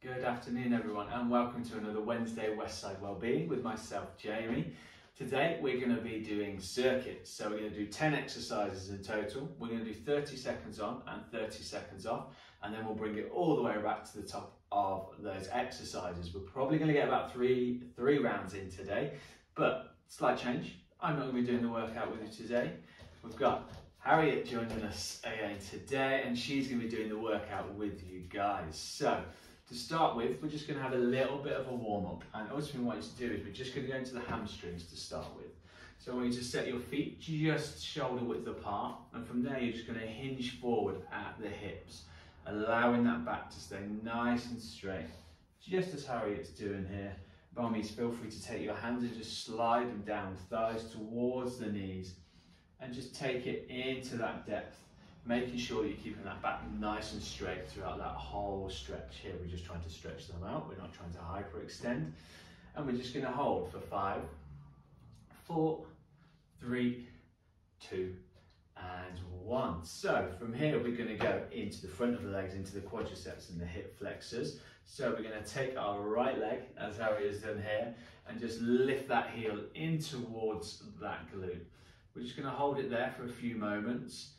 Good afternoon everyone and welcome to another Wednesday Westside Wellbeing with myself, Jamie. Today we're going to be doing circuits, so we're going to do 10 exercises in total. We're going to do 30 seconds on and 30 seconds off, and then we'll bring it all the way back to the top of those exercises. We're probably going to get about three rounds in today, but slight change. I'm not going to be doing the workout with you today. We've got Harriet joining us again today, and she's going to be doing the workout with you guys. So to start with, we're just going to have a little bit of a warm-up, and ultimately what I want you to do is we're just going to go into the hamstrings to start with. So I want you to set your feet just shoulder width apart, and from there you're just going to hinge forward at the hips, allowing that back to stay nice and straight, just as Harriet's doing here. By all means, feel free to take your hands and just slide them down the thighs towards the knees, and just take it into that depth, making sure you're keeping that back nice and straight throughout that whole stretch here. We're just trying to stretch them out, we're not trying to hyperextend. And we're just going to hold for 5, 4, 3, 2, and 1. So from here we're going to go into the front of the legs, into the quadriceps and the hip flexors. So we're going to take our right leg, as Harry has done here, and just lift that heel in towards that glute. We're just going to hold it there for a few moments.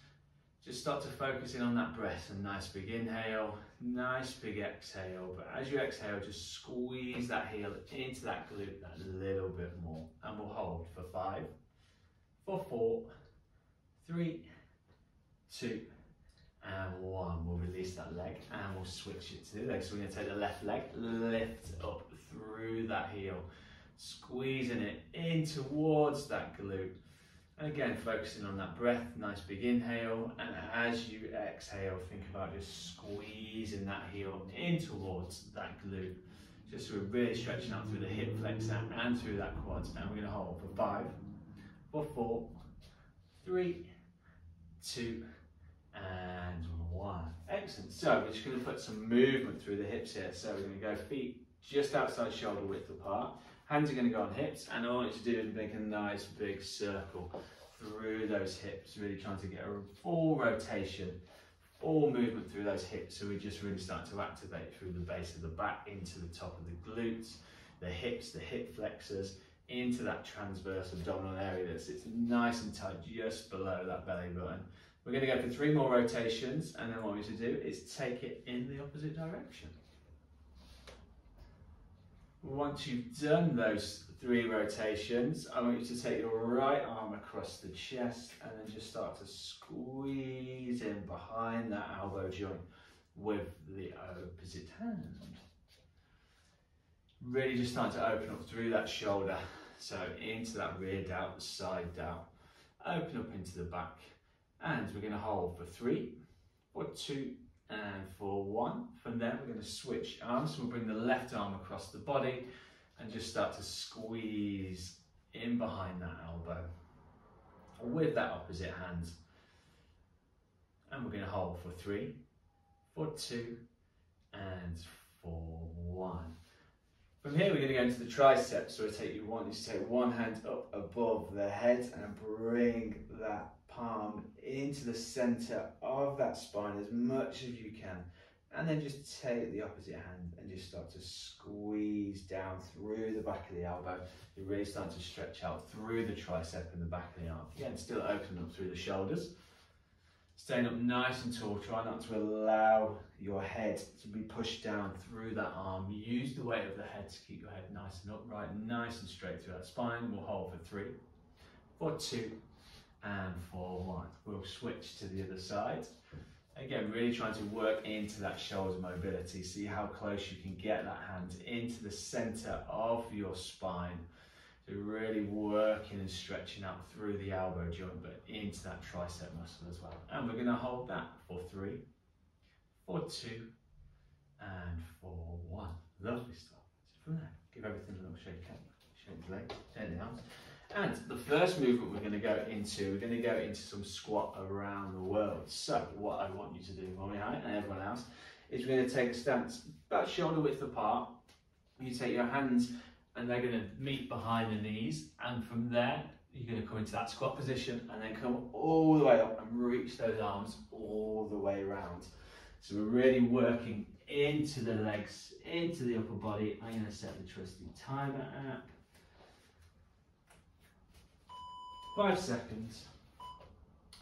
Just start to focus in on that breath. A nice big inhale, nice big exhale. But as you exhale, just squeeze that heel into that glute that little bit more. And we'll hold for 5, for 4, 3, 2, and 1. We'll release that leg and we'll switch it to the leg. So we're going to take the left leg, lift up through that heel, squeezing it in towards that glute. And again, focusing on that breath, nice big inhale, and as you exhale, think about just squeezing that heel in towards that glute. Just so we're really stretching out through the hip flexor and through that quads. And we're going to hold for 5, for 4, 3, 2, and 1. Excellent. So we're just going to put some movement through the hips here. So we're going to go feet just outside shoulder width apart. Hands are going to go on hips, and all I want you to do is make a nice big circle through those hips, really trying to get a full rotation, full movement through those hips. So we just really start to activate through the base of the back into the top of the glutes, the hips, the hip flexors, into that transverse abdominal area that sits nice and tight just below that belly button. We're going to go for 3 more rotations, and then what we should do is take it in the opposite direction. Once you've done those 3 rotations, I want you to take your right arm across the chest and then just start to squeeze in behind that elbow joint with the opposite hand. Really just start to open up through that shoulder, so into that rear delt, side delt, open up into the back, and we're going to hold for 3, for 2, and for 1. From there we're going to switch arms, so we'll bring the left arm across the body and just start to squeeze in behind that elbow with that opposite hand. And we're going to hold for 3, for 2, and for 1. From here we're going to go into the triceps, so you want to take one hand up above the head and bring that palm into the center of that spine as much as you can, and then just take the opposite hand and just start to squeeze down through the back of the elbow. You really start to stretch out through the tricep and the back of the arm. Again, still opening up through the shoulders, staying up nice and tall. Try not to allow your head to be pushed down through that arm. Use the weight of the head to keep your head nice and upright, nice and straight through that spine. We'll hold for 3, for 2, and for 1. We'll switch to the other side. Again, really trying to work into that shoulder mobility. See how close you can get that hand into the center of your spine. So really working and stretching out through the elbow joint, but into that tricep muscle as well. And we're going to hold that for 3, for 2, and for 1. Lovely stuff. So from there, give everything a little shake up. Shake the leg, shake the arms. And the first movement we're going to go into some squat around the world. So what I want you to do, Mommy High and everyone else, is we're going to take a stance about shoulder width apart. You take your hands and they're going to meet behind the knees, and from there you're going to come into that squat position and then come all the way up and reach those arms all the way around. So we're really working into the legs into the upper body. I'm going to set the trusty timer at 5 seconds.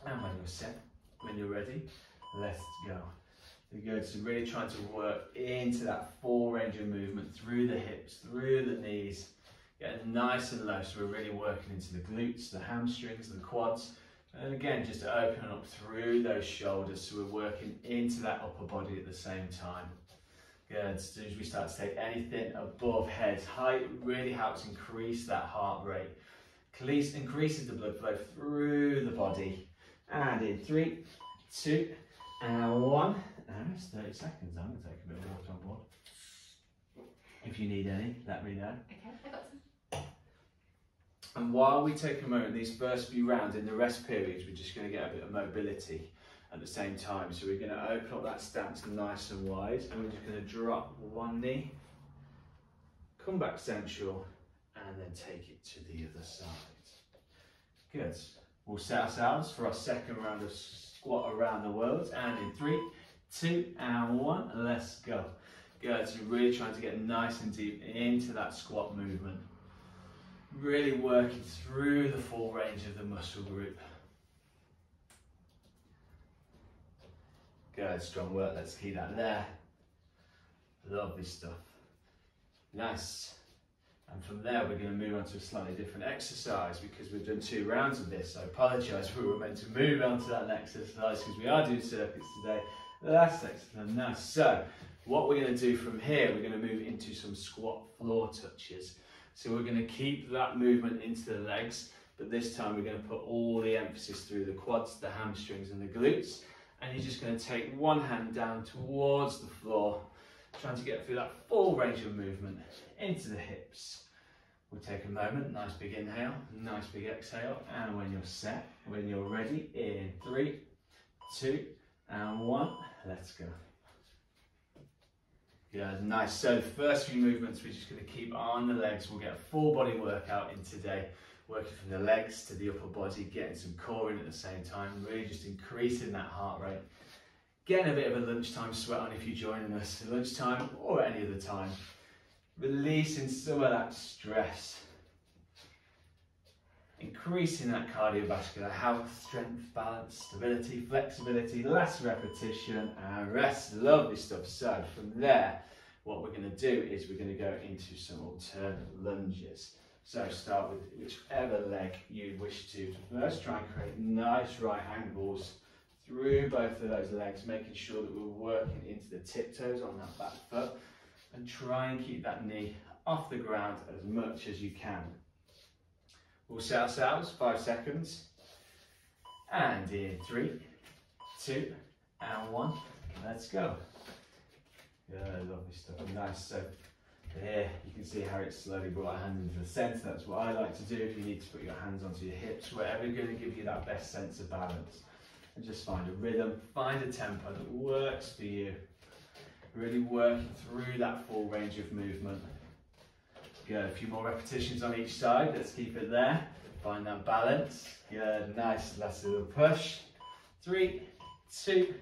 And when you're set, when you're ready, let's go. Good, so really trying to work into that full range of movement through the hips, through the knees, getting nice and low, so we're really working into the glutes, the hamstrings, the quads, and again, just opening up through those shoulders, so we're working into that upper body at the same time. Good, as soon as we start to take anything above head height, really helps increase that heart rate, increases the blood flow through the body, and in 3, 2, and 1. And it's 30 seconds. I'm going to take a bit of water on board. If you need any, let me know. Okay, I got some. And while we take a moment, these first few rounds, in the rest periods, we're just going to get a bit of mobility at the same time. So we're going to open up that stance nice and wide, and we're just going to drop one knee, come back central, and then take it to the other side. Good. We'll set ourselves for our second round of squat around the world, and in 3, 2, and 1, let's go. Good, so really trying to get nice and deep into that squat movement. Really working through the full range of the muscle group. Good, strong work, let's keep that there. Lovely stuff. Nice. And from there, we're going to move on to a slightly different exercise because we've done 2 rounds of this. So I apologise, we were meant to move on to that next exercise because we are doing circuits today. That's excellent. Nice. So what we're going to do from here, we're going to move into some squat floor touches. So we're going to keep that movement into the legs, but this time we're going to put all the emphasis through the quads, the hamstrings and the glutes. And you're just going to take one hand down towards the floor, trying to get through that full range of movement into the hips. We'll take a moment, nice big inhale, nice big exhale, and when you're set, when you're ready, in 3, 2, and 1, let's go. Yeah, nice. So the first few movements we're just going to keep on the legs. We'll get a full body workout in today, working from the legs to the upper body, getting some core in at the same time, really just increasing that heart rate. Getting a bit of a lunchtime sweat on if you're joining us at lunchtime or at any other time. Releasing some of that stress. Increasing that cardiovascular health, strength, balance, stability, flexibility. Last repetition and rest. Lovely stuff. So from there, what we're going to do is we're going to go into some alternate lunges. So start with whichever leg you wish to. First, try and create nice right angles through both of those legs, making sure that we're working into the tiptoes on that back foot, and try and keep that knee off the ground as much as you can. We'll set ourselves 5 seconds, and in 3, 2, and 1, let's go. Yeah, lovely stuff, nice. So here you can see how it's slowly brought our hand into the centre. That's what I like to do. If you need to put your hands onto your hips, whatever going to give you that best sense of balance. And just find a rhythm, find a tempo that works for you. Really working through that full range of movement. Good, a few more repetitions on each side. Let's keep it there. Find that balance. Good, nice, last little push. 3, 2,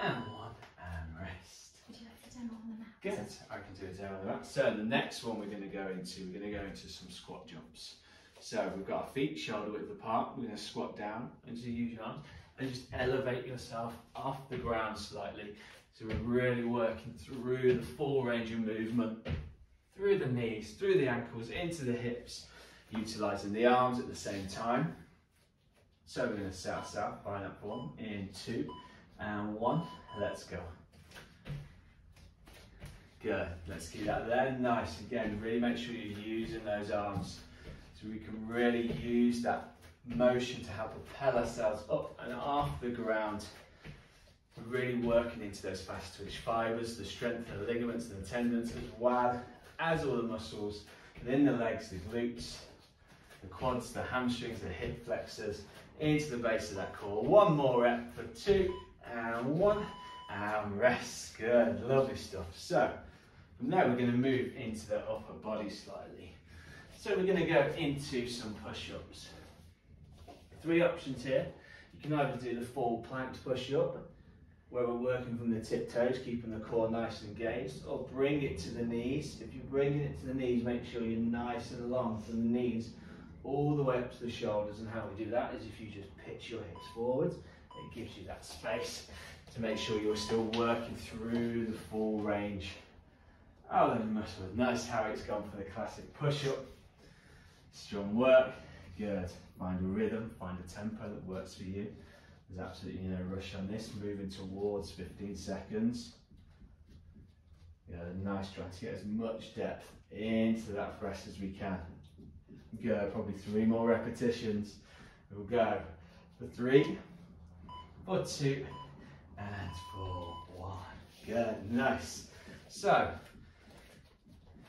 and 1, and rest. Would you like to demo on the mat? Good, I can do a demo on the mat. So the next one we're going to go into some squat jumps. So we've got our feet shoulder width apart. We're going to squat down and just use your arms and just elevate yourself off the ground slightly. So we're really working through the full range of movement, through the knees, through the ankles, into the hips, utilising the arms at the same time. So we're going to set ourselves by that form in 2 and 1. Let's go. Good. Let's keep that there. Nice. Again, really make sure you're using those arms so we can really use that motion to help propel ourselves up and off the ground. We're really working into those fast twitch fibres, the strength of the ligaments and the tendons, as well as all the muscles within the legs, the glutes, the quads, the hamstrings, the hip flexors, into the base of that core. One more rep for 2 and 1, and rest. Good, lovely stuff. So from there we're going to move into the upper body slightly. So we're going to go into some push-ups. 3 options here. You can either do the full planked push-up, where we're working from the tiptoes, keeping the core nice and engaged, or bring it to the knees. If you're bringing it to the knees, make sure you're nice and long from the knees all the way up to the shoulders. And how we do that is if you just pitch your hips forwards, it gives you that space to make sure you're still working through the full range of those muscles. Nice how it's gone for the classic push-up. Strong work, good. Find a rhythm, find a tempo that works for you. There's absolutely no rush on this, moving towards 15 seconds. Good, nice, trying to get as much depth into that press as we can. Good, probably 3 more repetitions. We'll go for 3, for 2, and for 1. Good, nice. So,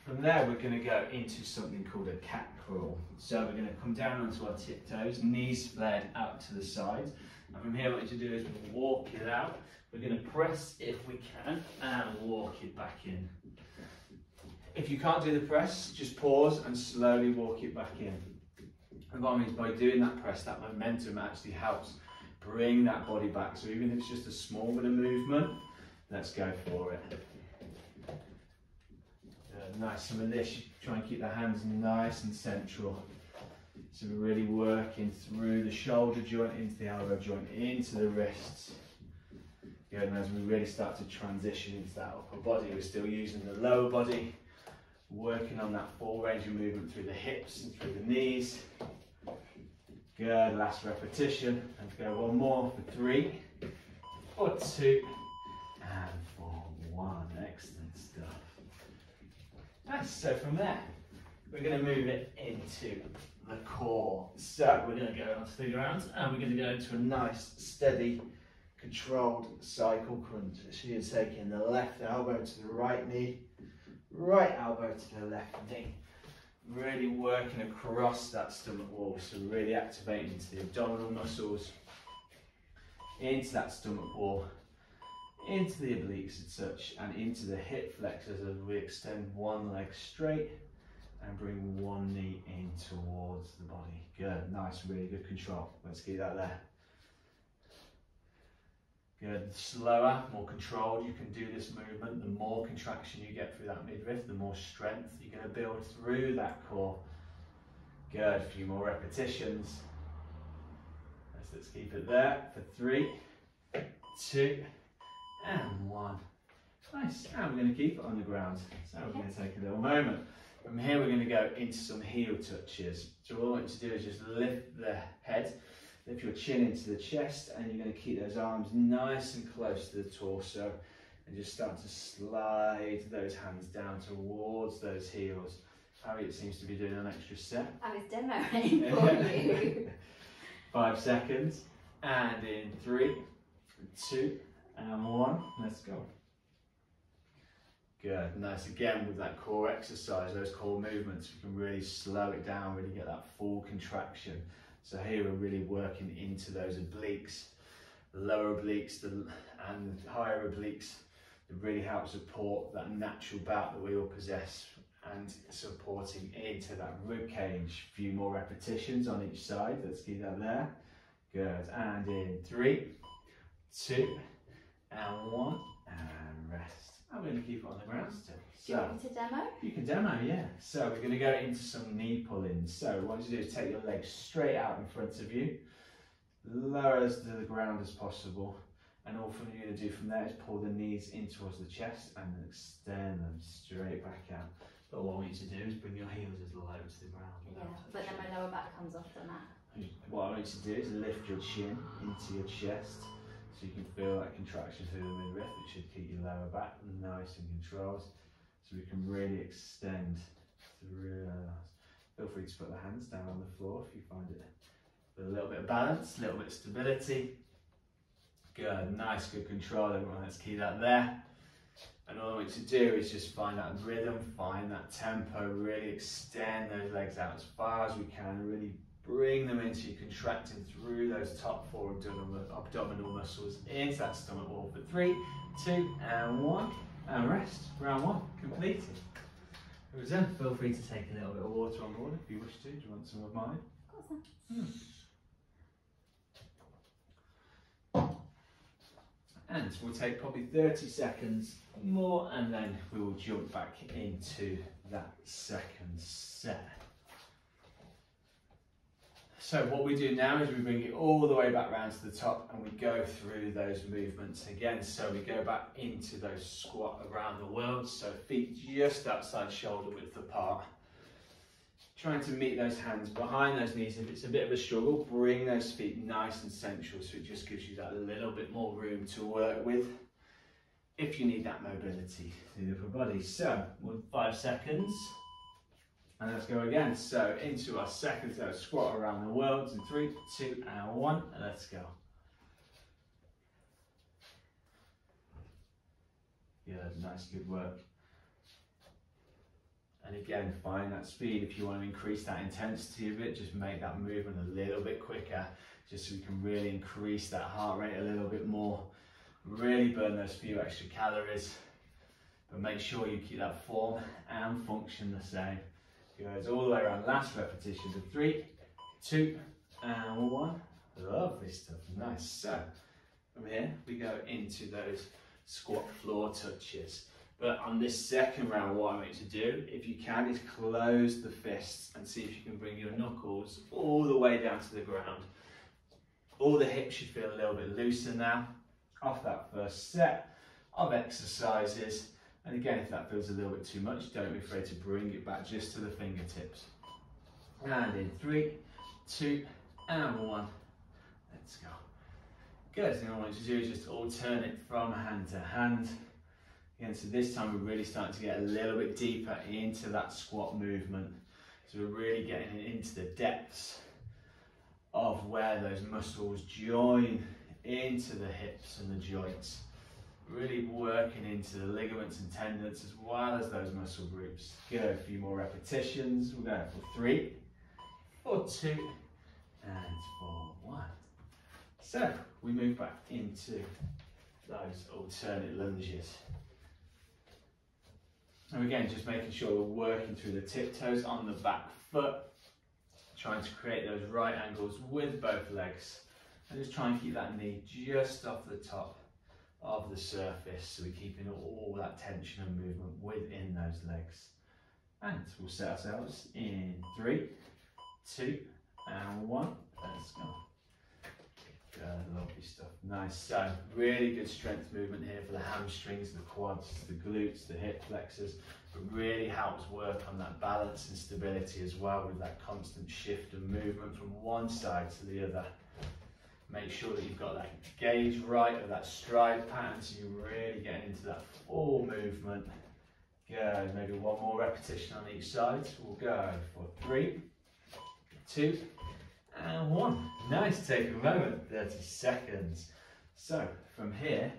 from there we're going to go into something called a cat crawl. So we're going to come down onto our tiptoes, knees flared out to the sides. And from here what you do is walk it out. We're going to press if we can and walk it back in. If you can't do the press, just pause and slowly walk it back in. And what I mean is by doing that press, that momentum actually helps bring that body back. So even if it's just a small bit of movement, let's go for it. Nice, some of this, you try and keep the hands nice and central. So we're really working through the shoulder joint, into the elbow joint, into the wrists. Good, and as we really start to transition into that upper body, we're still using the lower body, working on that full range of movement through the hips and through the knees. Good, last repetition. Let's go one more for 3, for 2, and for 1. Excellent stuff. Nice, so from there, we're going to move it into the core. So we're going to go onto the ground and we're going to go into a nice, steady, controlled cycle crunch. So you're taking the left elbow to the right knee, right elbow to the left knee. Really working across that stomach wall, so really activating into the abdominal muscles, into that stomach wall, into the obliques and such, and into the hip flexors as we extend one leg straight and bring one knee in towards the body. Good, nice, really good control. Let's keep that there. Good, slower, more controlled you can do this movement. The more contraction you get through that midriff, the more strength you're going to build through that core. Good, a few more repetitions. Let's keep it there for 3, 2, and 1. Nice, and we're going to keep it on the ground. So we're going to take a little moment. From here we're going to go into some heel touches. So all I want you to do is just lift the head, lift your chin into the chest, and you're going to keep those arms nice and close to the torso and just start to slide those hands down towards those heels. Harriet seems to be doing an extra set. I was demoing for you. 5 seconds, and in 3, 2, and 1, let's go. Good, nice. Again with that core exercise, those core movements, you can really slow it down, really get that full contraction. So here we're really working into those obliques, the lower obliques and the higher obliques. It really helps support that natural back that we all possess and supporting into that rib cage. A few more repetitions on each side. Let's keep that there. Good, and in 3, 2, and 1, and rest. I'm going to keep it on the ground still. Do you want me to demo? You can demo, yeah. So we're going to go into some knee pull-ins. So what you do is take your legs straight out in front of you, lower as to the ground as possible, and all you're going to do from there is pull the knees in towards the chest and then extend them straight back out. But what I want you to do is bring your heels as low to the ground. Yeah, but then my lower back comes off the mat. What I want you to do is lift your chin into your chest, so you can feel that contraction through the midriff. It should keep your lower back nice and controlled, so we can really extend through. Feel free to put the hands down on the floor if you find it with a little bit of balance, a little bit of stability. Good, nice, good control, everyone. Let's keep that there. And all I want you to do is just find that rhythm, find that tempo, really extend those legs out as far as we can, really bring them into you, contracting through those top 4 abdominal muscles into that stomach wall for 3, 2, and 1, and rest. Round 1 completed. It was done. Feel free to take a little bit of water on board if you wish to. Do you want some of mine? Of course. And we'll take probably 30 seconds more, and then we will jump back into that second set. So what we do now is we bring it all the way back round to the top, and we go through those movements again. So we go back into those squat around the world, so feet just outside shoulder width apart. Trying to meet those hands behind those knees. If it's a bit of a struggle, bring those feet nice and central, so it just gives you that little bit more room to work with if you need that mobility through the upper body. So, 5 seconds. And let's go again. So, into our second set of squat around the world. In 3, 2, and 1. And let's go. Yeah, nice, good work. And again, find that speed. If you want to increase that intensity a bit, just make that movement a little bit quicker, just so we can really increase that heart rate a little bit more, really burn those few extra calories, but make sure you keep that form and function the same. Goes all the way around. Last repetition of 3, 2, and 1. Lovely stuff, nice. So from here, we go into those squat floor touches. But on this second round, what I want you to do, if you can, is close the fists and see if you can bring your knuckles all the way down to the ground. All the hips should feel a little bit looser now off that first set of exercises. And again, if that feels a little bit too much, don't be afraid to bring it back just to the fingertips. And in 3, 2, and 1. Let's go. Good. And what I want you to do is just alternate from hand to hand. Again, so this time we're really starting to get a little bit deeper into that squat movement. So we're really getting into the depths of where those muscles join into the hips and the joints. Really working into the ligaments and tendons as well as those muscle groups. Good, a few more repetitions. We're going for 3, for 2, and for 1. So we move back into those alternate lunges. And again, just making sure we're working through the tiptoes on the back foot, trying to create those right angles with both legs, and just try and keep that knee just off the top of the surface, so we're keeping all that tension and movement within those legs. And we'll set ourselves in 3, 2, and 1. Let's go. Good, lovely stuff. Nice. So really good strength movement here for the hamstrings, the quads, the glutes, the hip flexors. It really helps work on that balance and stability as well, with that constant shift and movement from one side to the other. Make sure that you've got that gauge right, or that stride pattern, so you're really getting into that full movement. Good. Maybe one more repetition on each side. We'll go for 3, 2, and 1. Nice, take a moment, 30 seconds. So from here,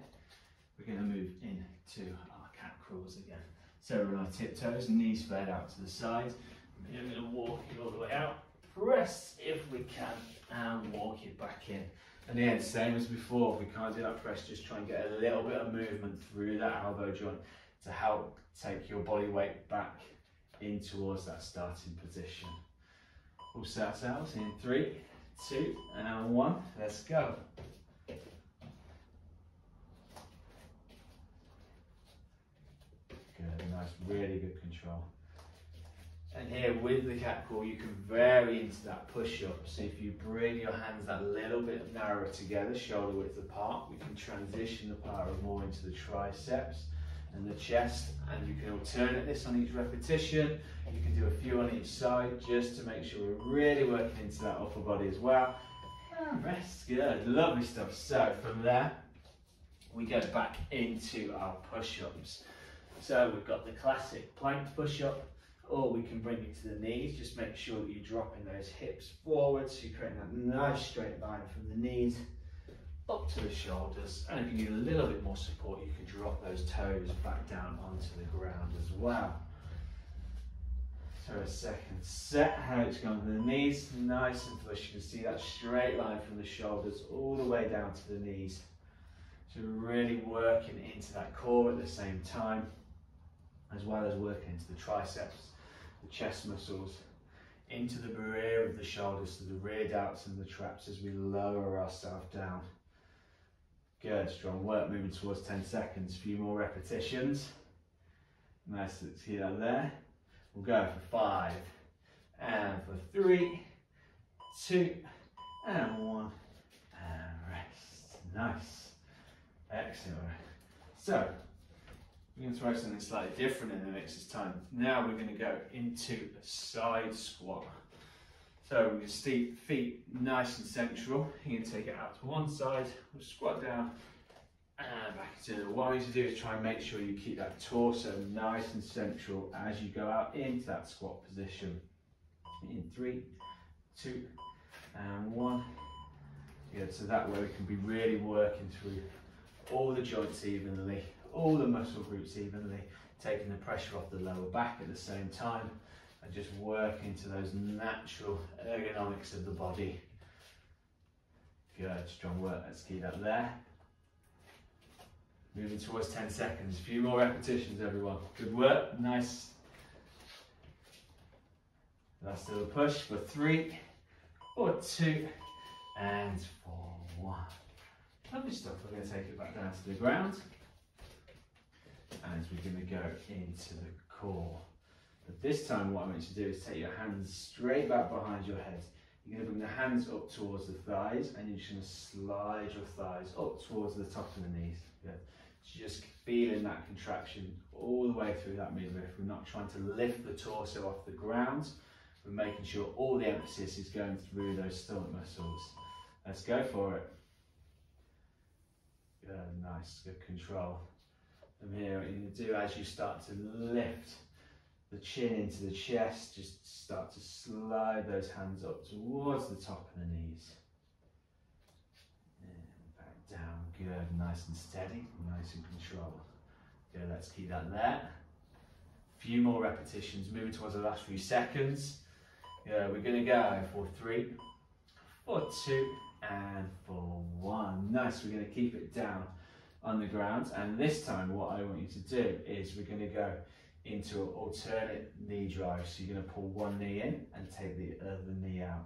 we're going to move into our cat crawls again. So we're on our tiptoes, knees flared out to the side. From here, we're going to walk it all the way out, press if we can, and walk it back in. And again, same as before, if we can't do that press, just try and get a little bit of movement through that elbow joint to help take your body weight back in towards that starting position. We'll set ourselves in 3, 2, and 1. Let's go. Good, nice, really good control. And here with the cat crawl, you can vary into that push-up. So if you bring your hands that little bit narrower together, shoulder width apart, we can transition the power more into the triceps and the chest, and you can alternate this on each repetition. You can do a few on each side just to make sure we're really working into that upper body as well. And rest, good, lovely stuff. So from there, we go back into our push-ups. So we've got the classic plank push-up, or we can bring it to the knees. Just make sure that you're dropping those hips forward, so you're creating that nice straight line from the knees up to the shoulders. And if you need a little bit more support, you can drop those toes back down onto the ground as well. So a second set, how it's going to the knees, nice and flush. You can see that straight line from the shoulders all the way down to the knees. So really working into that core at the same time, as well as working into the triceps, the chest muscles, into the rear of the shoulders, to the rear delts and the traps as we lower ourselves down. Good, strong work, moving towards 10 seconds, a few more repetitions. Nice, let's see that there. We'll go for 5, and for 3, 2, and 1, and rest. Nice, excellent. So, we're going to try something slightly different in the mix this time. Now we're going to go into a side squat. So we're going to steep feet nice and central. You're going to take it out to one side, we'll squat down and back into it. What I want you to do is try and make sure you keep that torso nice and central as you go out into that squat position. In 3, 2, and 1. Good, so that way we can be really working through all the joints evenly, all the muscle groups evenly, taking the pressure off the lower back at the same time, and just working to those natural ergonomics of the body. Good, strong work, let's keep that there. Moving towards 10 seconds, a few more repetitions everyone. Good work, nice. Last little push for 3, for 2, and for 1. Lovely stuff, we're going to take it back down to the ground. And we're going to go into the core. But this time what I want you to do is take your hands straight back behind your head. You're going to bring the hands up towards the thighs and you're just going to slide your thighs up towards the top of the knees. Good. So just feeling that contraction all the way through that midriff. We're not trying to lift the torso off the ground. We're making sure all the emphasis is going through those stomach muscles. Let's go for it. Good, nice, good control. From here, what you're going to do as you start to lift the chin into the chest, just start to slide those hands up towards the top of the knees. And back down, good, nice and steady, nice and controlled. Good, let's keep that there. A few more repetitions, moving towards the last few seconds. We're going to go for 3, for 2, and for 1. Nice, we're going to keep it down on the ground, and this time what I want you to do is we're going to go into an alternate knee drive. So you're going to pull one knee in and take the other knee out.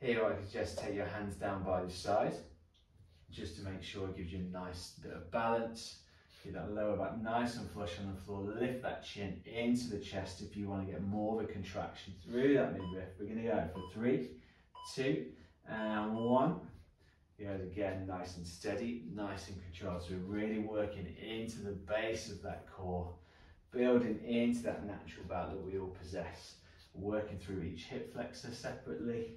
Here I suggest take your hands down by your side just to make sure it gives you a nice bit of balance. Get that lower back nice and flush on the floor. Lift that chin into the chest if you want to get more of a contraction through that midriff. We're going to go for 3, 2, and 1. Good, again, nice and steady, nice and controlled. So we're really working into the base of that core, building into that natural bout that we all possess, working through each hip flexor separately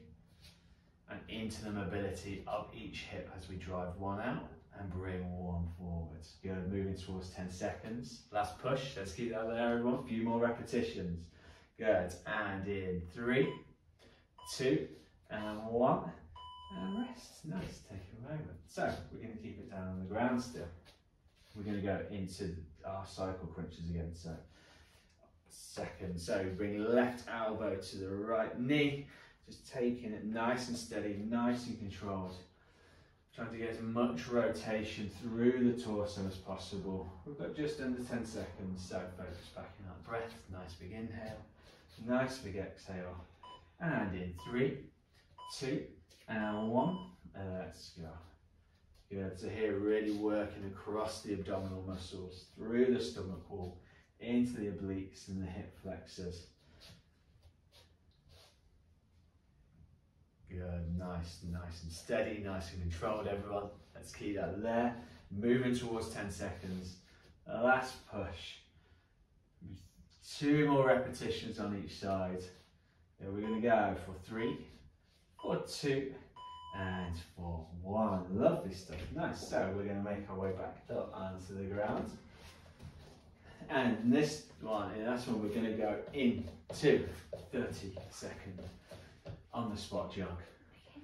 and into the mobility of each hip as we drive one out and bring one forwards. Good, moving towards 10 seconds. Last push, let's keep that there everyone, a few more repetitions. Good, and in 3, 2, and 1. And rest. Nice, take a moment. So we're going to keep it down on the ground still. We're going to go into our cycle crunches again. So second, so bring left elbow to the right knee, just taking it nice and steady, nice and controlled. Trying to get as much rotation through the torso as possible. We've got just under 10 seconds, so focus back in that breath. Nice big inhale, nice big exhale. And in 3, 2, and 1, let's go. Good, so here really working across the abdominal muscles, through the stomach wall, into the obliques and the hip flexors. Good, nice and steady, nice and controlled everyone. Let's keep that there. Moving towards 10 seconds. Last push. 2 more repetitions on each side. Then we're going to go for 3, for 2, and for 1. Lovely stuff. Nice. So we're going to make our way back up onto the ground. And this one, that's when we're going to go into 30 seconds on the spot jog. Okay.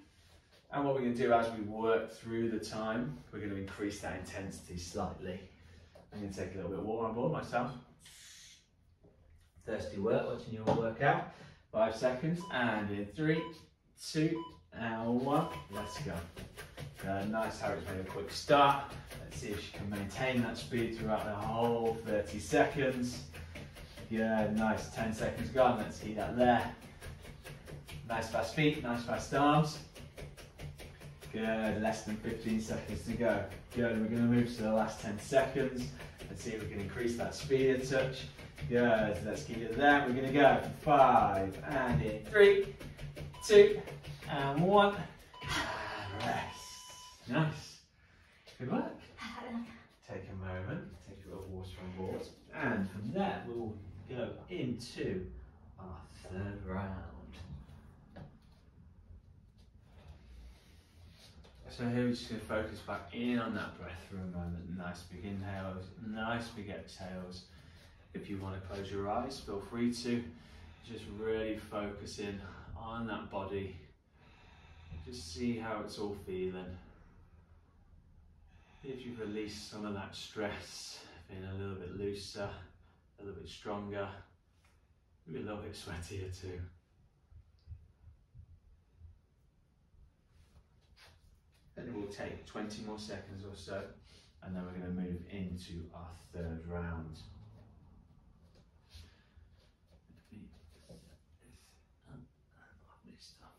And what we're going to do as we work through the time, we're going to increase that intensity slightly. I'm going to take a little bit of water on board myself. Thirsty work, watching you all work out. 5 seconds, and in 3, 2, and 1, let's go. Nice how it's made a quick start. Let's see if she can maintain that speed throughout the whole 30 seconds. Yeah, nice, 10 seconds gone, let's keep that there. Nice fast feet, nice fast arms. Good, less than 15 seconds to go. Good, we're going to move to the last 10 seconds and see if we can increase that speed a touch. Good, let's keep it there. We're going to go 5 and in 3, 2 and 1 and rest. Nice. Good work. Take a moment, take a little water on board, and from there we'll go into our third round. So here we're just going to focus back in on that breath for a moment. Nice big inhales, nice big exhales. If you want to close your eyes, feel free to. Just really focus in on that body. Just see how it's all feeling. If you've released some of that stress, feeling a little bit looser, a little bit stronger, maybe a little bit sweatier too. Then we'll take 20 more seconds or so, and then we're going to move into our third round.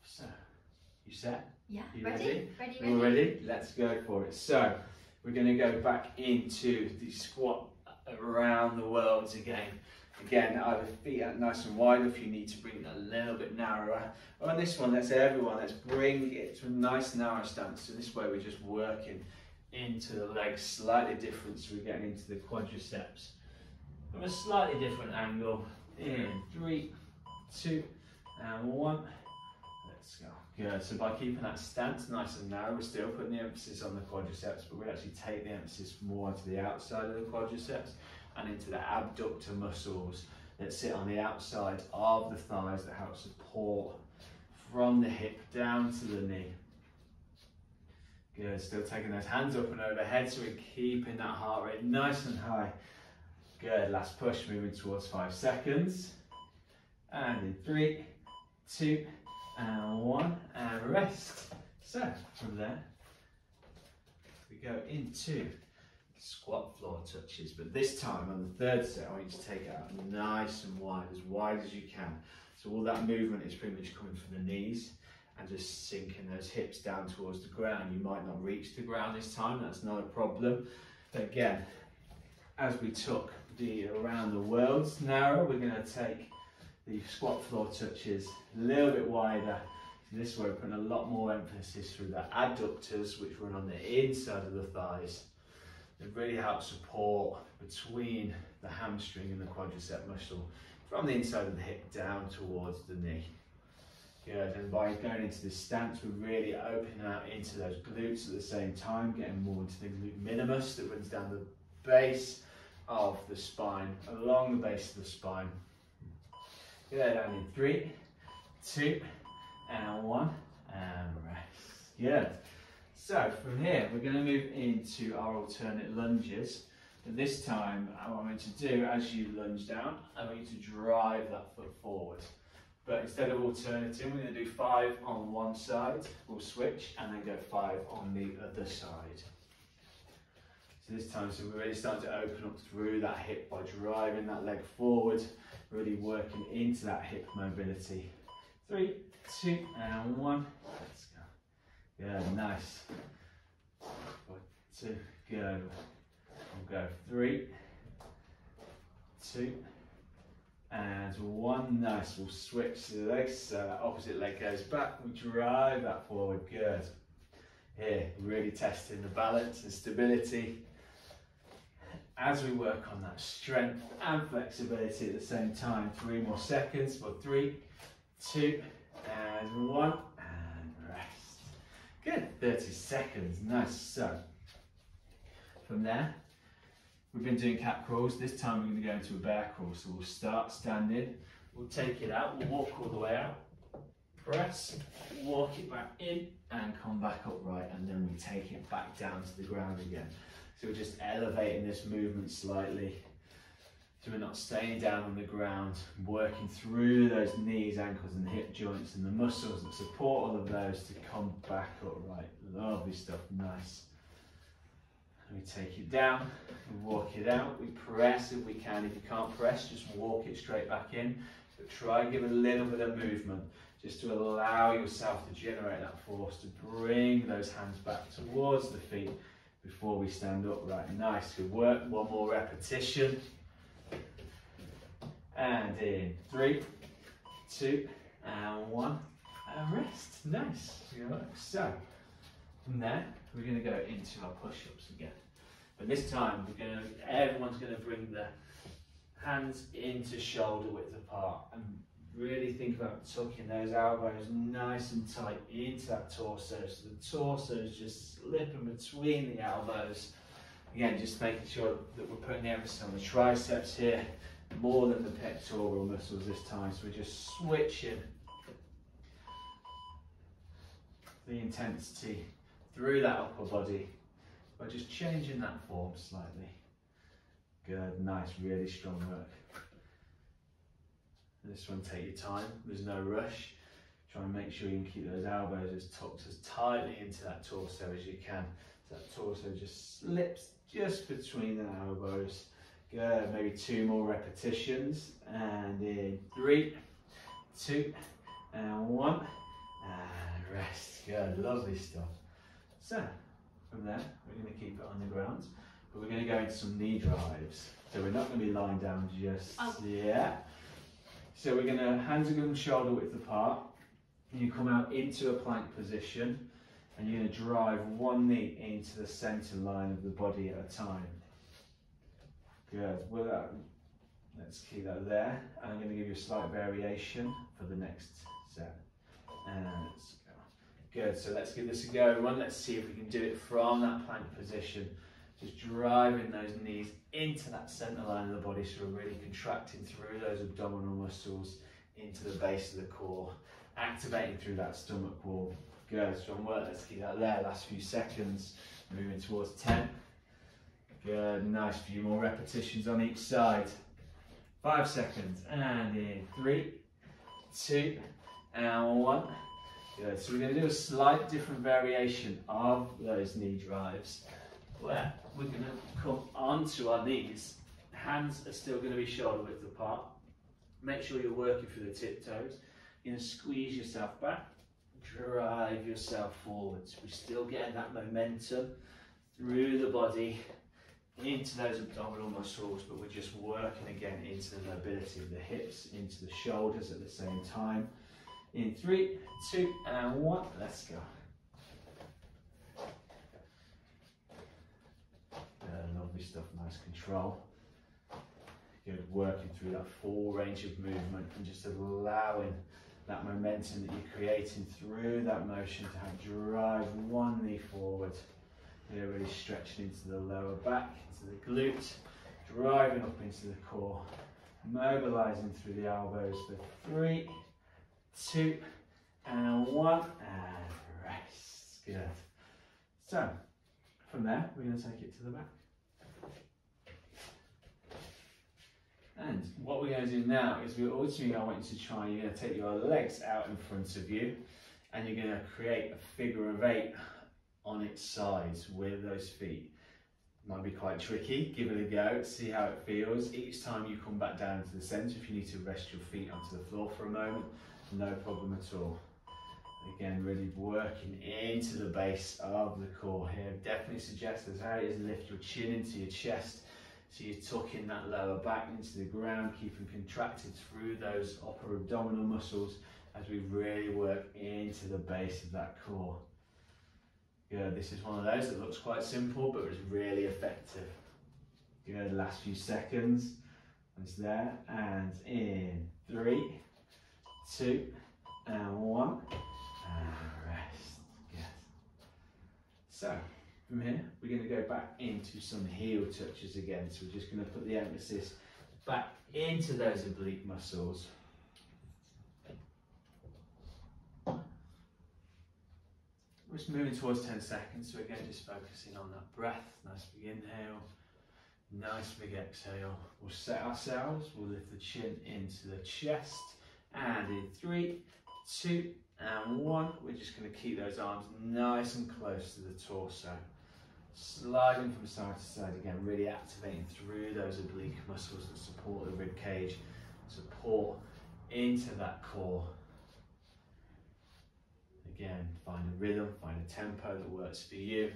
So, you set? Yeah, You ready? Ready, All ready? Let's go for it. So, we're going to go back into the squat around the worlds again. Again, either feet out nice and wide, if you need to bring it a little bit narrower. On this one, let's bring it to a nice narrow stance. So this way we're just working into the legs, slightly different, so we're getting into the quadriceps from a slightly different angle. In 3, 2, and 1. Let's go. Good. So by keeping that stance nice and narrow, we're still putting the emphasis on the quadriceps, but we actually take the emphasis more to the outside of the quadriceps and into the abductor muscles that sit on the outside of the thighs that help support from the hip down to the knee. Good, still taking those hands up and overhead, so we're keeping that heart rate nice and high. Good, last push, moving towards 5 seconds. And in 3, 2, and 1, and rest. So, from there, we go into squat floor touches, but this time on the third set, I want you to take it out nice and wide as you can. So all that movement is pretty much coming from the knees and just sinking those hips down towards the ground. You might not reach the ground this time, that's not a problem. But again, as we took the around the worlds narrow, we're going to take the squat floor touches a little bit wider. So this way we're putting a lot more emphasis through the adductors, which run on the inside of the thighs. It really helps support between the hamstring and the quadricep muscle from the inside of the hip down towards the knee. Good, and by going into this stance, we're really opening out into those glutes at the same time, getting more into the glute minimus that runs down the base of the spine, along the base of the spine. Good, and in 3, 2, and 1, and rest. Good. So from here, we're going to move into our alternate lunges. But this time, I want you to do, as you lunge down, I want you to drive that foot forward. But instead of alternating, we're going to do 5 on one side, we'll switch, and then go 5 on the other side. So this time, so we're really starting to open up through that hip by driving that leg forward, really working into that hip mobility. 3, 2, and 1, let's go. Good, nice. 2, go. We'll go 3, 2, and 1. Nice. We'll switch the legs. So that opposite leg goes back. We drive that forward. Good. Here, really testing the balance and stability as we work on that strength and flexibility at the same time. 3 more seconds for 3, 2, and 1, and rest. Good. 30 seconds. Nice. So from there, we've been doing cat crawls. This time we're going to go into a bear crawl. So we'll start standing, we'll take it out, we'll walk all the way out, press, walk it back in, and come back upright, and then we take it back down to the ground again. So we're just elevating this movement slightly, so we're not staying down on the ground, working through those knees, ankles, and hip joints, and the muscles that support all of those to come back upright. Lovely stuff, nice. We take it down, we walk it out, we press if we can. If you can't press, just walk it straight back in. But try and give a little bit of movement just to allow yourself to generate that force to bring those hands back towards the feet before we stand up. Right, nice, good work. One more repetition. And in 3, 2, and 1, and rest. Nice, good work. So, from there, we're going to go into our push-ups again. But this time, everyone's going to bring the hands into shoulder width apart and really think about tucking those elbows nice and tight into that torso, so the torso is just slipping between the elbows. Again, just making sure that we're putting the emphasis on the triceps here more than the pectoral muscles this time. So we're just switching the intensity through that upper body by just changing that form slightly. Good, nice, really strong work. This one, take your time, there's no rush. Try and make sure you can keep those elbows as tucked as tightly into that torso as you can. So that torso just slips just between the elbows. Good, maybe 2 more repetitions. And in 3, 2, and 1. And rest. Good, lovely stuff. So, from there, we're going to keep it on the ground, but we're going to go into some knee drives. So we're not going to be lying down just yet. So we're going to, hands are going to shoulder width apart, and you come out into a plank position, and you're going to drive one knee into the centre line of the body at a time. Good. Well, let's keep that there. And I'm going to give you a slight variation for the next set. And let's go. Good. So let's give this a go, everyone. Let's see if we can do it from that plank position. Just driving those knees into that centre line of the body, so we're really contracting through those abdominal muscles into the base of the core, activating through that stomach wall. Good, strong work. Let's keep that there. Last few seconds. Moving towards 10. Good, nice. Few more repetitions on each side. 5 seconds. And in 3, 2, and 1. Good. So we're going to do a slight different variation of those knee drives, where we're going to come onto our knees. Hands are still going to be shoulder width apart. Make sure you're working through the tiptoes. You're going to squeeze yourself back, drive yourself forwards. We're still getting that momentum through the body into those abdominal muscles, but we're just working again into the mobility of the hips, into the shoulders at the same time. In 3, 2, and 1. Let's go. Lovely stuff, nice control. Good, working through that full range of movement and just allowing that momentum that you're creating through that motion to have drive one knee forward. You're really stretching into the lower back, into the glute, driving up into the core, mobilizing through the elbows for 3, 2, and 1, and rest. Good. So, from there, we're going to take it to the back. And what we're going to do now is I want you to try, you're going to take your legs out in front of you, and you're going to create a figure of 8 on its sides with those feet. Might be quite tricky, give it a go, see how it feels. Each time you come back down to the centre, if you need to rest your feet onto the floor for a moment, no problem at all. Again, really working into the base of the core here. Definitely suggest as how it is, lift your chin into your chest. So you're tucking that lower back into the ground, keeping contracted through those upper abdominal muscles as we really work into the base of that core. Good, this is one of those that looks quite simple, but it's really effective. Good, last few seconds. It's there, and in 3, 2, and 1, and rest. Good. So, from here, we're going to go back into some heel touches again. So we're just going to put the emphasis back into those oblique muscles. We're just moving towards 10 seconds. So again, just focusing on that breath. Nice big inhale, nice big exhale. We'll set ourselves, we'll lift the chin into the chest. And in 3, 2, and 1, we're just going to keep those arms nice and close to the torso. Sliding from side to side again, really activating through those oblique muscles that support the rib cage, support into that core. Again, find a rhythm, find a tempo that works for you.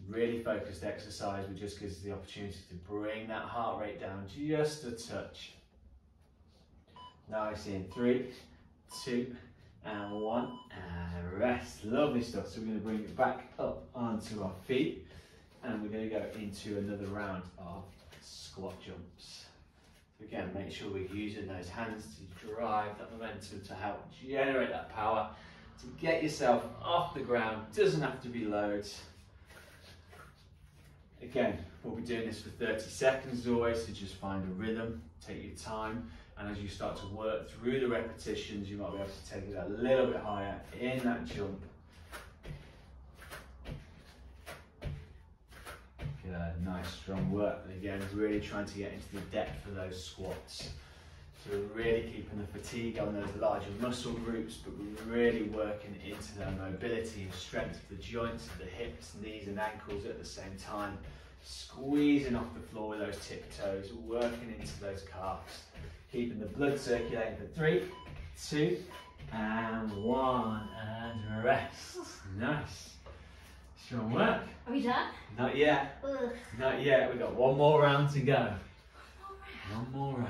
Really focused exercise, which just gives us the opportunity to bring that heart rate down just a touch. Nice, in 3, 2, and 1, and rest. Lovely stuff. So we're going to bring it back up onto our feet, and we're going to go into another round of squat jumps. So again, make sure we're using those hands to drive that momentum to help generate that power to get yourself off the ground. Doesn't have to be loads. Again, we'll be doing this for 30 seconds as always, so just find a rhythm, take your time, and as you start to work through the repetitions, you might be able to take it a little bit higher in that jump. Good, nice strong work. And again, really trying to get into the depth of those squats. So we're really keeping the fatigue on those larger muscle groups, but we're really working into their mobility and strength of the joints, of the hips, knees and ankles at the same time. Squeezing off the floor with those tiptoes, working into those calves. Keeping the blood circulating for 3, 2, and 1, and rest. Nice. Strong work. Are we done? Not yet. Ugh. Not yet. We've got one more round to go. One more round.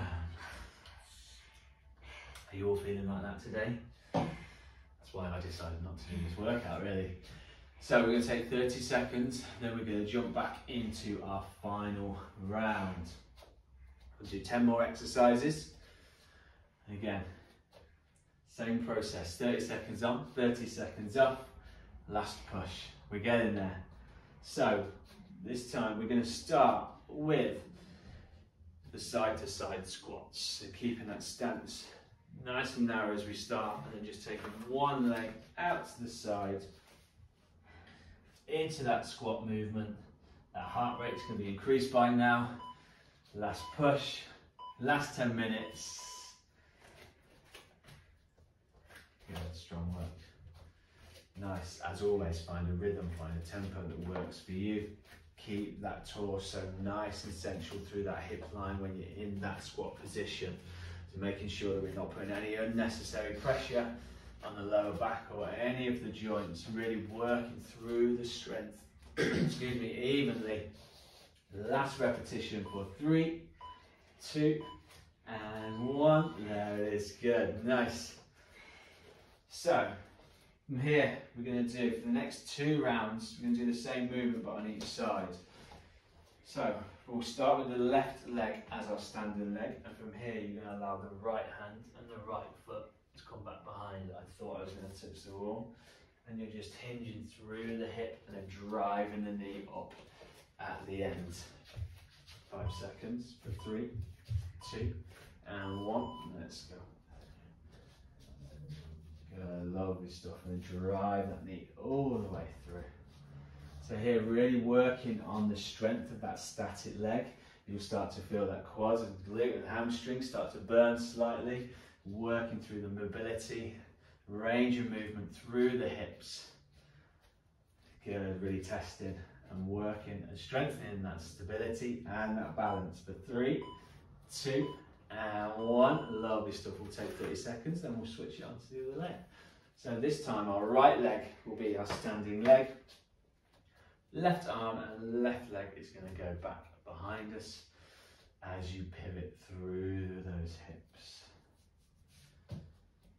Are you all feeling like that today? That's why I decided not to do this workout, really. So we're going to take 30 seconds, then we're going to jump back into our final round. We'll do 10 more exercises. And again, same process, 30 seconds on, 30 seconds off, last push. We're getting there. So this time we're going to start with the side-to-side squats. So keeping that stance nice and narrow as we start, and then just taking one leg out to the side into that squat movement. That heart rate's going to be increased by now. Last push, last 10 minutes. Good, strong work. Nice, as always, find a rhythm, find a tempo that works for you. Keep that torso nice and central through that hip line when you're in that squat position. So making sure that we're not putting any unnecessary pressure on the lower back or any of the joints, really working through the strength, excuse me, evenly. Last repetition for 3, 2, and 1. There it is, good, nice. So, from here, we're going to do, for the next 2 rounds, we're going to do the same movement but on each side. So, we'll start with the left leg as our standing leg, and from here you're going to allow the right hand and the right foot to come back behind. I thought I was going to touch the wall, and you're just hinging through the hip and then driving the knee up at the end. 5 seconds for 3, 2, and 1. Let's go. Good, lovely stuff, and then drive that knee all the way through. So here, really working on the strength of that static leg. You'll start to feel that quads and glute and hamstring start to burn slightly, working through the mobility, range of movement through the hips. Good, really testing and working and strengthening that stability and that balance for 3, 2, and 1. Lovely stuff. We'll take 30 seconds, then we'll switch it on to the other leg. So this time our right leg will be our standing leg. Left arm and left leg is going to go back behind us as you pivot through those hips.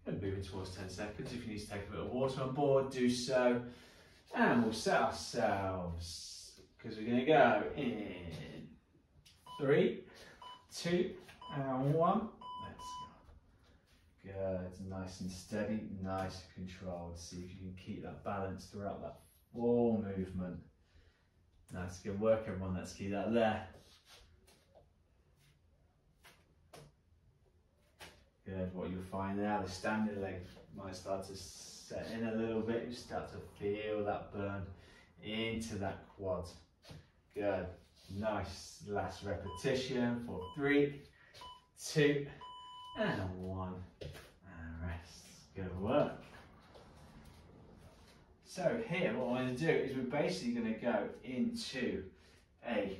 And moving towards 10 seconds. If you need to take a bit of water on board, do so. And we'll set ourselves, because we're going to go in 3, 2, and 1. Let's go. Good, nice and steady, nice and controlled. See if you can keep that balance throughout that full movement. Nice, good work everyone, let's keep that there. Good, what you'll find now, the standing leg might start to set in a little bit. You start to feel that burn into that quad. Good, nice, last repetition for 3, 2, and 1, and rest. Good work. So here, what we're going to do is we're basically going to go into a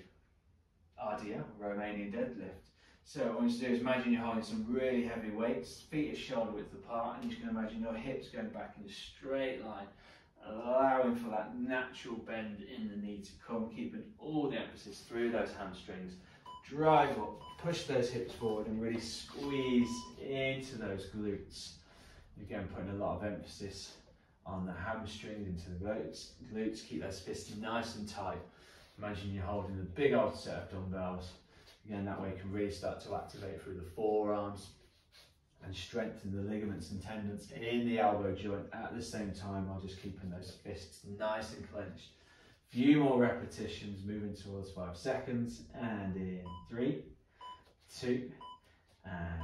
RDL, Romanian deadlift. So what I want you to do is imagine you're holding some really heavy weights, feet are shoulder width apart, and you're just going to imagine your hips going back in a straight line, allowing for that natural bend in the knee to come, keeping all the emphasis through those hamstrings. Drive up, push those hips forward and really squeeze into those glutes. Again, putting a lot of emphasis on the hamstrings into the glutes. Keep those fists nice and tight. Imagine you're holding a big old set of dumbbells. Again, that way you can really start to activate through the forearms and strengthen the ligaments and tendons in the elbow joint at the same time, while just keeping those fists nice and clenched. Few more repetitions, moving towards 5 seconds, and in 3, 2, and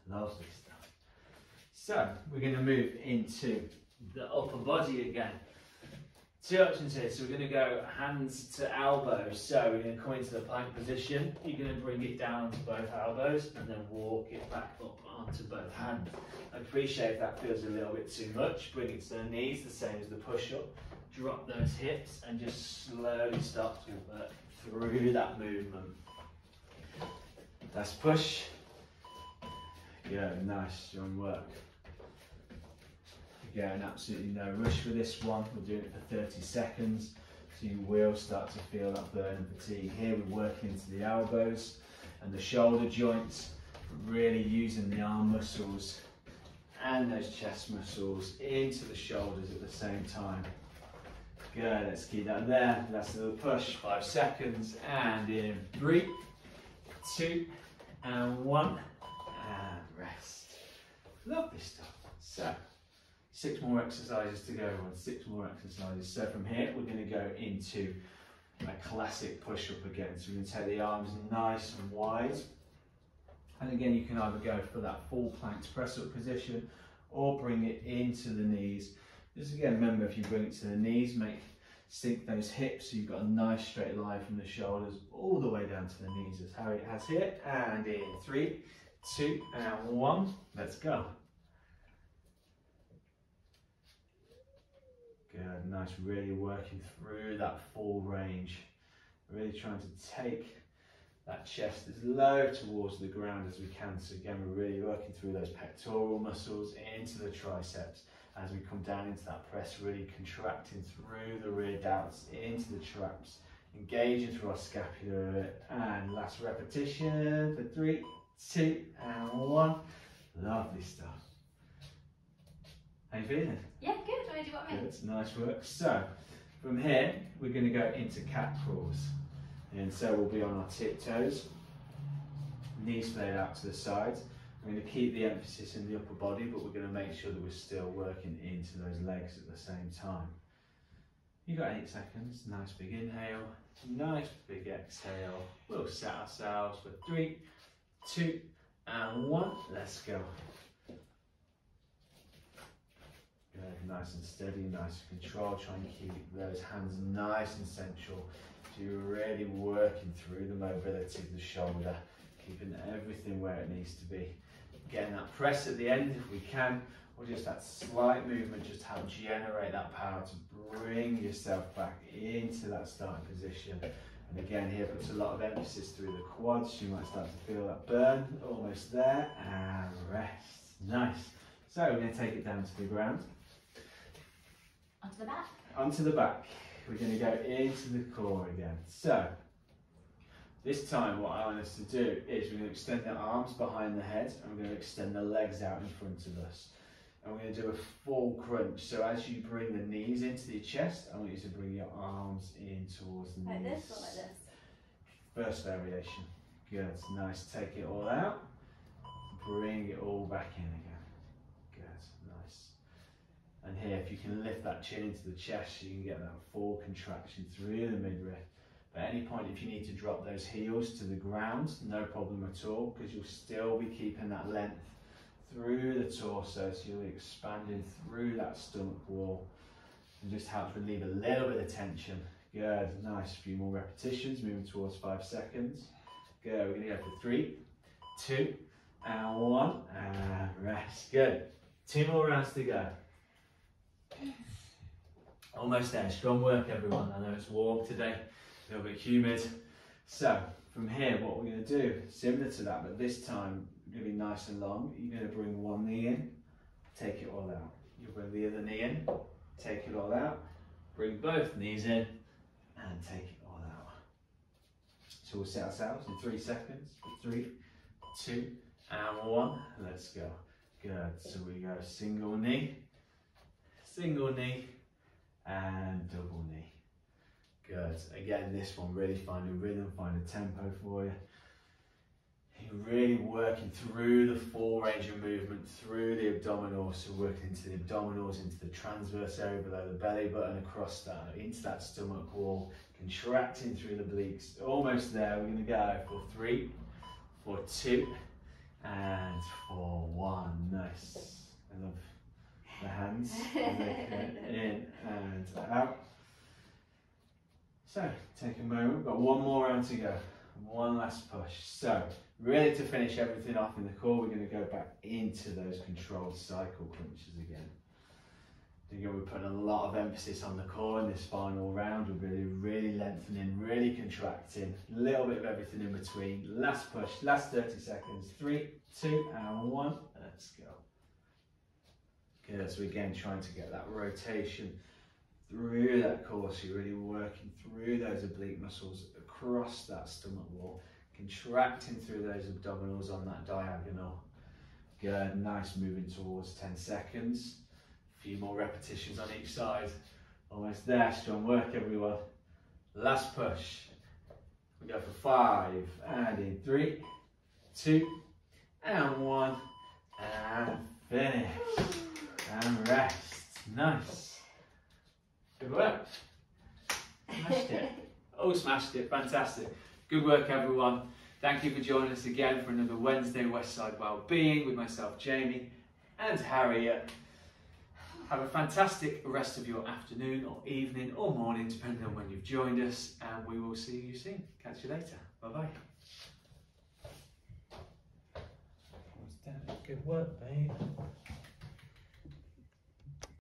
1. Lovely stuff. So we're going to move into the upper body again. 2 options here. So we're going to go hands to elbows. So we're going to come into the plank position. You're going to bring it down onto both elbows and then walk it back up onto both hands. I appreciate if that feels a little bit too much. Bring it to the knees, the same as the push-up. Drop those hips and just slowly start to work through that movement. That's push. Yeah, nice, strong work. Again, absolutely no rush for this one. We're doing it for 30 seconds. So you will start to feel that burn and fatigue. Here we're working into the elbows and the shoulder joints, really using the arm muscles and those chest muscles into the shoulders at the same time. Good, let's keep that there. That's a little push, 5 seconds, and in 3, 2, and 1, and rest. Lovely stuff. So, 6 more exercises to go on, 6 more exercises. So from here, we're going to go into a classic push-up again. So we're going to take the arms nice and wide. And again, you can either go for that full planked press-up position or bring it into the knees. Just again, remember, if you bring it to the knees, sink those hips so you've got a nice straight line from the shoulders all the way down to the knees. That's how it has here. And in 3, 2, and 1. Let's go. Good, nice, really working through that full range. Really trying to take that chest as low towards the ground as we can. So again, we're really working through those pectoral muscles into the triceps. As we come down into that press, really contracting through the rear delts into the traps, engaging through our scapula. And last repetition for 3, 2, and 1. Lovely stuff. How you feeling? Yeah, good. Do you want to do what I mean? Good, nice work. So from here, we're going to go into cat crawls. And so we'll be on our tiptoes, knees splayed out to the sides. We're going to keep the emphasis in the upper body, but we're going to make sure that we're still working into those legs at the same time. You got 8 seconds. Nice big inhale, nice big exhale. We'll set ourselves for 3, 2, and 1. Let's go. Good, nice and steady, nice and control. Try and keep those hands nice and central. So you're really working through the mobility of the shoulder, keeping everything where it needs to be. Getting that press at the end if we can, or just that slight movement just help generate that power to bring yourself back into that starting position. And again, here puts a lot of emphasis through the quads. You might start to feel that burn, almost there, and rest. Nice. So we're going to take it down to the ground. Onto the back. Onto the back. We're going to go into the core again. So this time what I want us to do is we're going to extend the arms behind the head and we're going to extend the legs out in front of us. And we're going to do a full crunch. So as you bring the knees into your chest, I want you to bring your arms in towards the knees. Like this or like this? First variation. Good. Nice. Take it all out. Bring it all back in again. Good. Nice. And here, if you can lift that chin into the chest, you can get that full contraction through the midriff. But at any point, if you need to drop those heels to the ground, no problem at all, because you'll still be keeping that length through the torso, so you'll be expanding through that stomach wall. And just helps relieve a little bit of tension. Good, nice. A few more repetitions, moving towards 5 seconds. Good, we're going to go for 3, 2, and 1, and rest. Good. 2 more rounds to go. Almost there. Strong work, everyone. I know it's warm today, a little bit humid. So From here, what we're going to do, similar to that, but this time going to be nice and long. You're going to bring one knee in, take it all out. You'll bring the other knee in, take it all out. Bring both knees in and take it all out. So we'll set ourselves in 3 seconds. 3, 2, and 1. Let's go. Good. So we go single knee, and double knee. Good. Again, this one, really find a rhythm, find a tempo for you. You're really working through the full range of movement, through the abdominals, so working into the abdominals, into the transverse area below the belly button, across that, into that stomach wall, contracting through the obliques. Almost there. We're going to go for 3, for 2, and for 1. Nice. I love the hands as they come in and out. So take a moment. We've got one more round to go. One last push. So really, to finish everything off in the core, we're going to go back into those controlled cycle crunches again. Again, we're putting a lot of emphasis on the core in this final round. We're really lengthening, really contracting, a little bit of everything in between. Last push, last 30 seconds. 3, 2, and 1. Let's go. Good. So again, trying to get that rotation through that core. So you're really working through those oblique muscles across that stomach wall, contracting through those abdominals on that diagonal. Good. Nice, moving towards 10 seconds. A few more repetitions on each side. Almost there. Strong work, everyone. Last push. We go for 5, and in 3, 2, and 1, and finish. And rest. Nice. Good work. Smashed it. Oh, smashed it. Fantastic. Good work, everyone. Thank you for joining us again for another Wednesday Westside Wellbeing with myself, Jamie, and Harriet. Have a fantastic rest of your afternoon or evening or morning, depending on when you've joined us, and we will see you soon. Catch you later. Bye-bye. Good work, babe.